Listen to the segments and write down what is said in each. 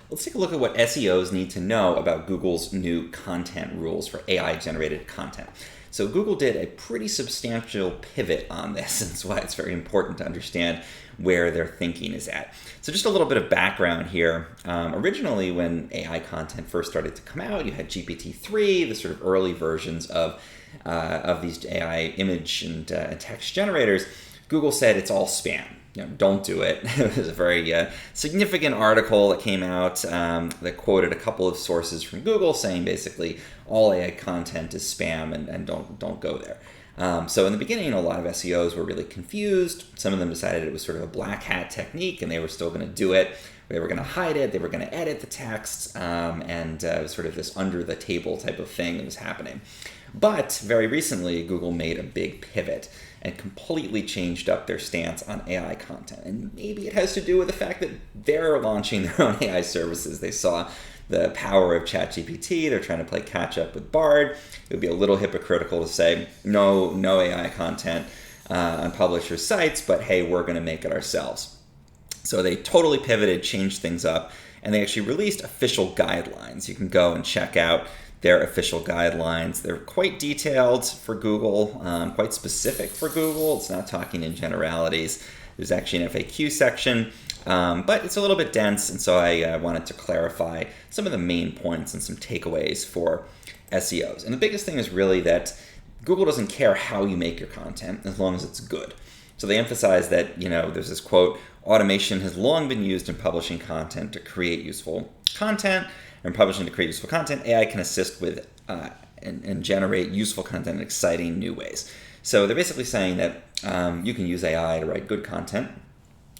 let's take a look at what SEOs need to know about Google's new content rules for AI-generated content. So Google did a pretty substantial pivot on this, and that's why it's very important to understand where their thinking is at. So just a little bit of background here. Originally, when AI content first started to come out, you had GPT-3, the sort of early versions of these AI image and text generators. Google said it's all spam. Don't do it. It was a very significant article that came out that quoted a couple of sources from Google saying basically all AI content is spam and don't go there. So in the beginning, a lot of SEOs were really confused. Some of them decided it was sort of a black hat technique and they were still going to do it. They were going to hide it. They were going to edit the text, and it was sort of this under the table type of thing that was happening. But very recently, Google made a big pivot and completely changed up their stance on AI content. And maybe it has to do with the fact that they're launching their own AI services. They saw the power of ChatGPT. They're trying to play catch up with Bard. It would be a little hypocritical to say no AI content on publishers' sites, but hey, we're going to make it ourselves. So they totally pivoted, changed things up, and they actually released official guidelines. You can go and check out their official guidelines. They're quite detailed for Google, quite specific for Google. It's not talking in generalities. There's actually an FAQ section, but it's a little bit dense, and so I wanted to clarify some of the main points and some takeaways for SEOs. And the biggest thing is really that Google doesn't care how you make your content as long as it's good. So they emphasize that, there's this quote, automation has long been used in publishing content to create useful content. And publishing to create useful content, AI can assist with and generate useful content in exciting new ways. So they're basically saying that you can use AI to write good content,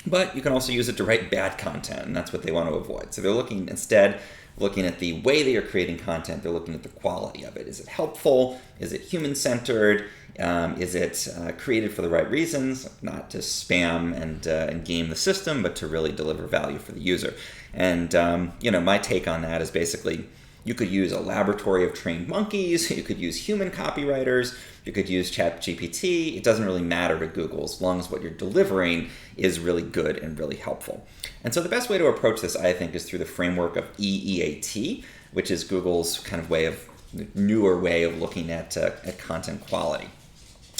but you can also use it to write bad content, and that's what they want to avoid. So they're looking at the way that you're creating content. They're looking at the quality of it. Is it helpful? Is it human-centered? Is it created for the right reasons, not to spam and game the system, but to really deliver value for the user? And my take on that is basically you could use a laboratory of trained monkeys, you could use human copywriters, you could use ChatGPT. It doesn't really matter to Google as long as what you're delivering is really good and really helpful. And so the best way to approach this, I think, is through the framework of EEAT, which is Google's kind of newer way of looking at content quality.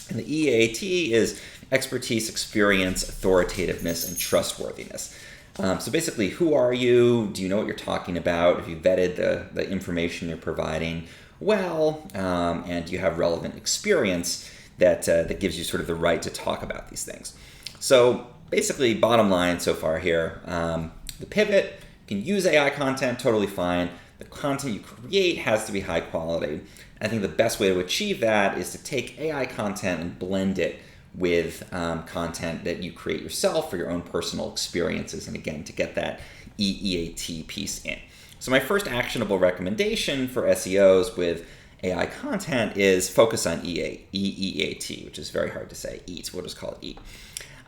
And the EEAT is expertise, experience, authoritativeness, and trustworthiness. So basically, who are you? Do you know what you're talking about? Have you vetted the information you're providing well? And do you have relevant experience that gives you sort of the right to talk about these things? So basically, bottom line so far here, the pivot, you can use AI content, totally fine. The content you create has to be high quality. I think the best way to achieve that is to take AI content and blend it with content that you create yourself for your own personal experiences, and again, to get that EEAT piece in. So my first actionable recommendation for SEOs with AI content is focus on EEAT, which is very hard to say. EAT, we'll just call it EAT.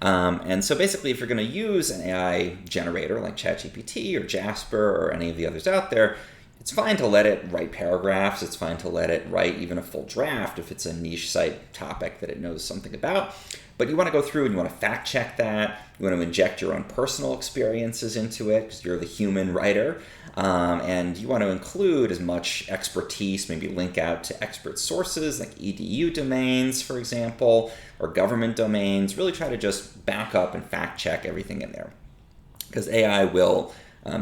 And so basically, if you're going to use an AI generator like ChatGPT or Jasper or any of the others out there, it's fine to let it write paragraphs. It's fine to let it write even a full draft if it's a niche site topic that it knows something about. But you want to go through and you want to fact check that. You want to inject your own personal experiences into it because you're the human writer. And you want to include as much expertise, maybe link out to expert sources like EDU domains, for example, or government domains. Really try to just back up and fact check everything in there because AI will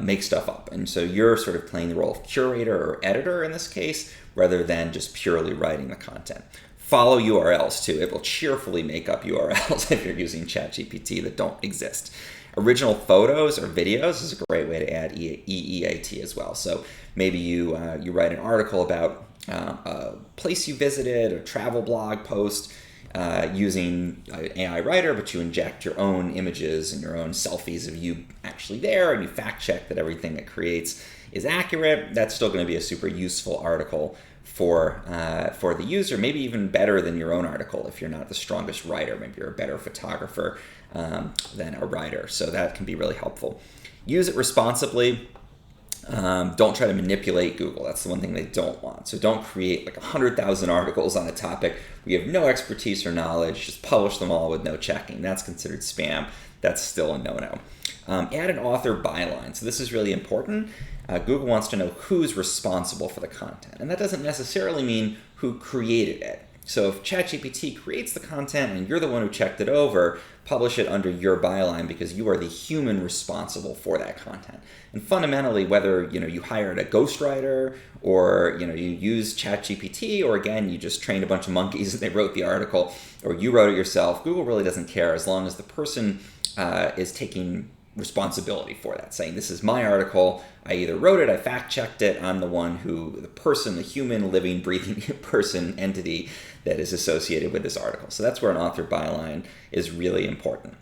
make stuff up. And so you're sort of playing the role of curator or editor in this case, rather than just purely writing the content. Follow URLs too. It will cheerfully make up URLs if you're using ChatGPT that don't exist. Original photos or videos is a great way to add EEAT as well. So maybe you write an article about a place you visited, a travel blog post, using an AI writer, but you inject your own images and your own selfies of you actually there, and you fact check that everything it creates is accurate. That's still going to be a super useful article for the user, maybe even better than your own article if you're not the strongest writer. Maybe you're a better photographer than a writer, so that can be really helpful. Use it responsibly. Don't try to manipulate Google. That's the one thing they don't want. So don't create like 100,000 articles on a topic where you have no expertise or knowledge. Just publish them all with no checking. That's considered spam. That's still a no-no. Add an author byline. So this is really important. Google wants to know who's responsible for the content. And that doesn't necessarily mean who created it. So if ChatGPT creates the content and you're the one who checked it over, publish it under your byline because you are the human responsible for that content. And fundamentally, whether you hired a ghostwriter or you use ChatGPT, or again you just trained a bunch of monkeys and they wrote the article, or you wrote it yourself, Google really doesn't care as long as the person is taking responsibility for that, saying this is my article, I either wrote it, I fact-checked it, I'm the one who, the person, the human, living, breathing person, entity that is associated with this article. So that's where an author byline is really important.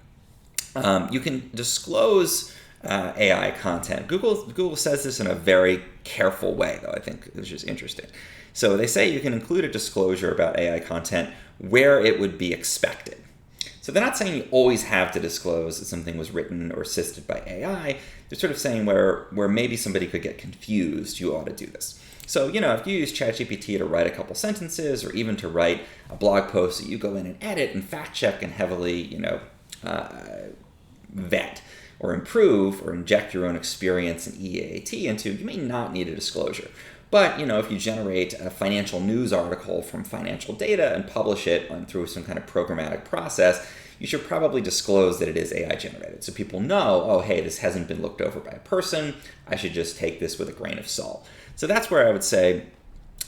You can disclose AI content. Google says this in a very careful way, though, I think, which is interesting. So they say you can include a disclosure about AI content where it would be expected. So they're not saying you always have to disclose that something was written or assisted by AI. They're sort of saying where maybe somebody could get confused, you ought to do this. So, if you use ChatGPT to write a couple sentences or even to write a blog post that you go in and edit and fact check and heavily, vet or improve or inject your own experience in EEAT into, you may not need a disclosure. But, if you generate a financial news article from financial data and publish it through some kind of programmatic process, you should probably disclose that it is AI generated. So people know, oh, hey, this hasn't been looked over by a person. I should just take this with a grain of salt. So that's where I would say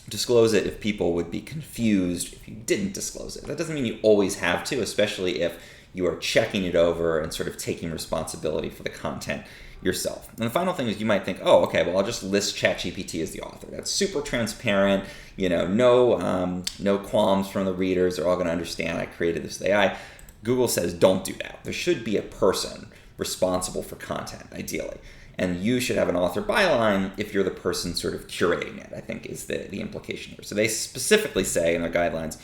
disclose it if people would be confused if you didn't disclose it. That doesn't mean you always have to, especially if you are checking it over and sort of taking responsibility for the content yourself. And the final thing is you might think, oh, okay, well, I'll just list ChatGPT as the author. That's super transparent, no qualms from the readers. They're all going to understand I created this AI. Google says don't do that. There should be a person responsible for content, ideally. And you should have an author byline if you're the person sort of curating it, I think is the implication here. So they specifically say in their guidelines,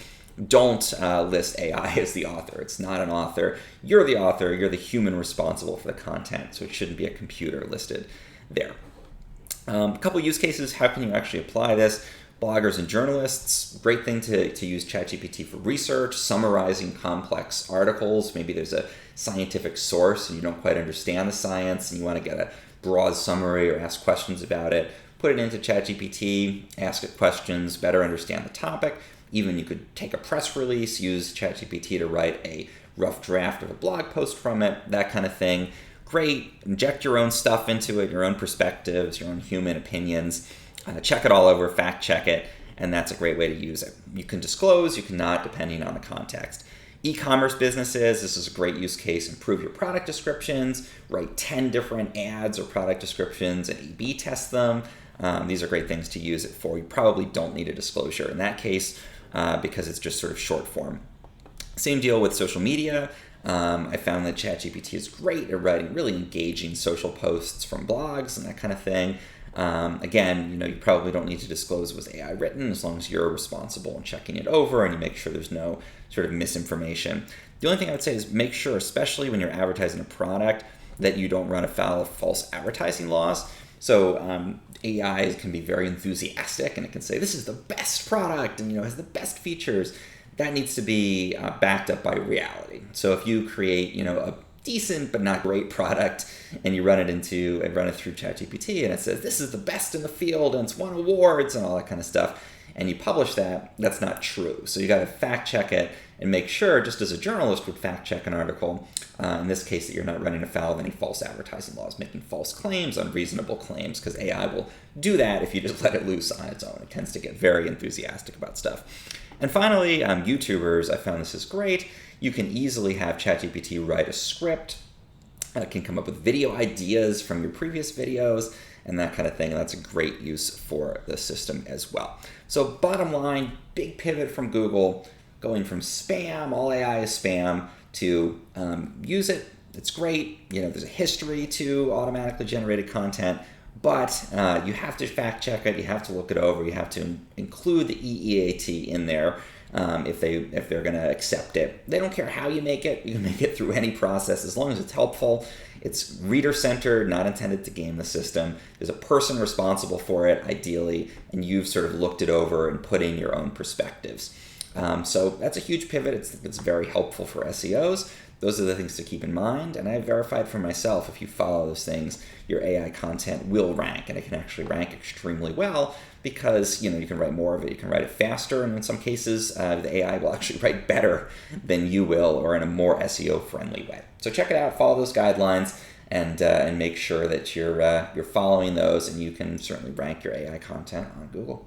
don't list AI as the author. It's not an author. You're the author. You're the human responsible for the content. So it shouldn't be a computer listed there. A couple use cases. How can you actually apply this? Bloggers and journalists, great thing to use ChatGPT for research, summarizing complex articles. Maybe there's a scientific source and you don't quite understand the science and you want to get a broad summary or ask questions about it. Put it into ChatGPT, ask it questions, better understand the topic. Even you could take a press release, use ChatGPT to write a rough draft of a blog post from it, that kind of thing. Great. Inject your own stuff into it, your own perspectives, your own human opinions. Check it all over, fact check it, and that's a great way to use it. You can disclose, you cannot, depending on the context. E-commerce businesses, this is a great use case. Improve your product descriptions, write 10 different ads or product descriptions and A/B test them. These are great things to use it for. You probably don't need a disclosure in that case because it's just sort of short form. Same deal with social media. I found that ChatGPT is great at writing really engaging social posts from blogs and that kind of thing. Again, you probably don't need to disclose it was AI written as long as you're responsible in checking it over and you make sure there's no sort of misinformation. The only thing I would say is make sure, especially when you're advertising a product, that you don't run afoul of false advertising laws. So AI can be very enthusiastic and it can say this is the best product and has the best features. That needs to be backed up by reality. So if you create a decent but not great product and you run it through ChatGPT and it says this is the best in the field and it's won awards and all that kind of stuff, and you publish that, that's not true. So you got to fact check it and make sure, just as a journalist would fact check an article, in this case, that you're not running afoul of any false advertising laws, making false claims, unreasonable claims, because AI will do that if you just let it loose on its own. It tends to get very enthusiastic about stuff. And finally, YouTubers, I found this is great. You can easily have ChatGPT write a script. It can come up with video ideas from your previous videos and that kind of thing. And that's a great use for the system as well. So bottom line, big pivot from Google, going from spam, all AI is spam, to use it. It's great. There's a history to automatically generated content, but you have to fact check it. You have to look it over. You have to include the EEAT in there. if they're going to accept it. They don't care how you make it. You can make it through any process as long as it's helpful. It's reader-centered, not intended to game the system. There's a person responsible for it, ideally, and you've sort of looked it over and put in your own perspectives. So that's a huge pivot. It's very helpful for SEOs. Those are the things to keep in mind, and I've verified for myself, if you follow those things, your AI content will rank, and it can actually rank extremely well because you can write more of it, you can write it faster, and in some cases, the AI will actually write better than you will, or in a more SEO-friendly way. So check it out, follow those guidelines, and make sure that you're following those, and you can certainly rank your AI content on Google.